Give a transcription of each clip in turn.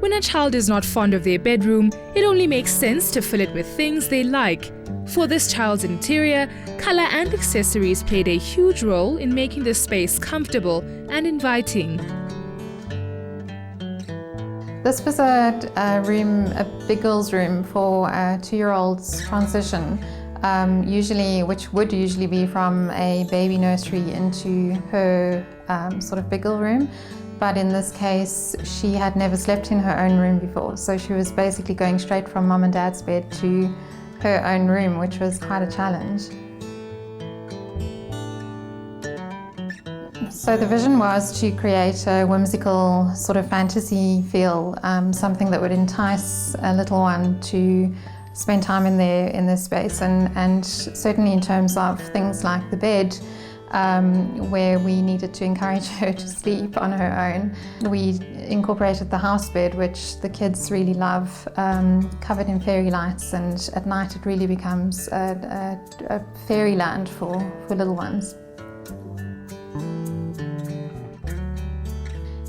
When a child is not fond of their bedroom, it only makes sense to fill it with things they like. For this child's interior, color and accessories played a huge role in making the space comfortable and inviting. This was a big girl's room for a 2-year-old's transition, which would usually be from a baby nursery into her sort of big girl room. But in this case, she had never slept in her own room before, so she was basically going straight from mom and dad's bed to her own room, which was quite a challenge. So the vision was to create a whimsical sort of fantasy feel, something that would entice a little one to spend time in their space, and certainly in terms of things like the bed, where we needed to encourage her to sleep on her own. We incorporated the house bed, which the kids really love, covered in fairy lights, and at night it really becomes a fairyland for little ones.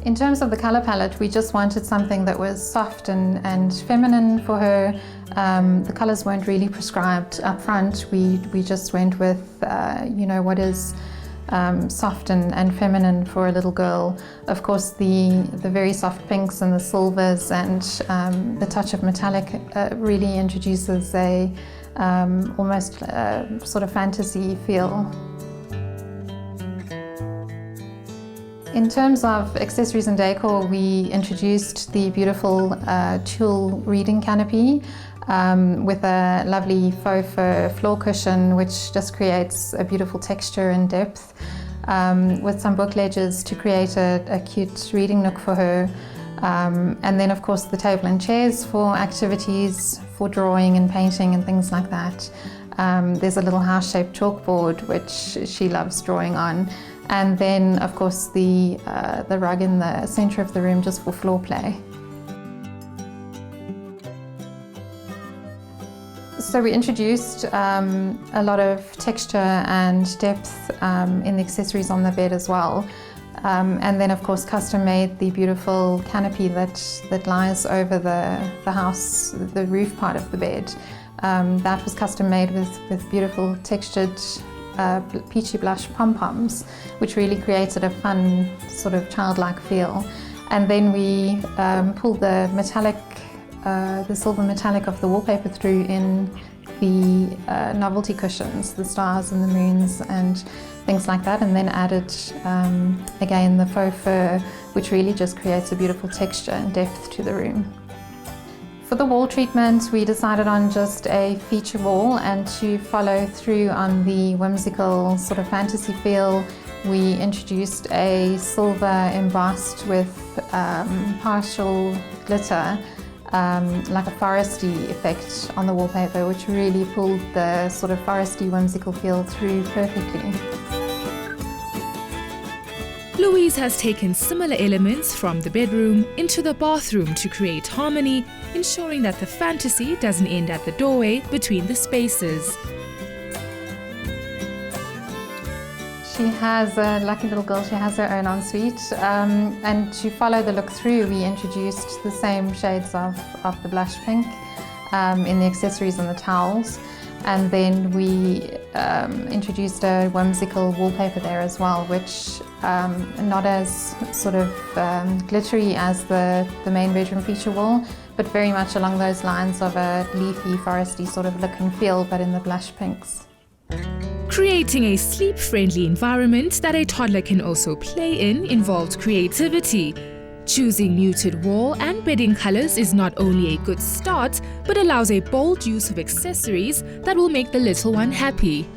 In terms of the color palette, we just wanted something that was soft and feminine for her. The colors weren't really prescribed up front. We just went with what is soft and feminine for a little girl. Of course, the very soft pinks and the silvers and the touch of metallic really introduces a almost sort of fantasy feel. In terms of accessories and decor, we introduced the beautiful tulle reading canopy with a lovely faux fur floor cushion, which just creates a beautiful texture and depth, with some book ledges to create a cute reading nook for her. And then, of course, the table and chairs for activities, for drawing and painting and things like that. There's a little house-shaped chalkboard, which she loves drawing on. And then, of course, the rug in the center of the room just for floor play. So we introduced a lot of texture and depth in the accessories on the bed as well. And then, of course, custom made the beautiful canopy that lies over the house, the roof part of the bed. That was custom made with beautiful textured peachy blush pom-poms, which really created a fun sort of childlike feel. And then we pulled the silver metallic of the wallpaper through in the novelty cushions, the stars and the moons and things like that, and then added again the faux fur, which really just creates a beautiful texture and depth to the room. For the wall treatment, we decided on just a feature wall, and to follow through on the whimsical sort of fantasy feel, we introduced a silver embossed with partial glitter, like a foresty effect on the wallpaper, which really pulled the sort of foresty whimsical feel through perfectly. Louise has taken similar elements from the bedroom into the bathroom to create harmony, ensuring that the fantasy doesn't end at the doorway between the spaces. She has a lucky little girl, she has her own ensuite, and to follow the look through, we introduced the same shades of the blush pink in the accessories and the towels. And then we introduced a whimsical wallpaper there as well, which not as sort of glittery as the main bedroom feature wall, but very much along those lines of a leafy, foresty sort of look and feel, but in the blush pinks. Creating a sleep-friendly environment that a toddler can also play in involved creativity. Choosing muted wall and bedding colors is not only a good start, but allows a bold use of accessories that will make the little one happy.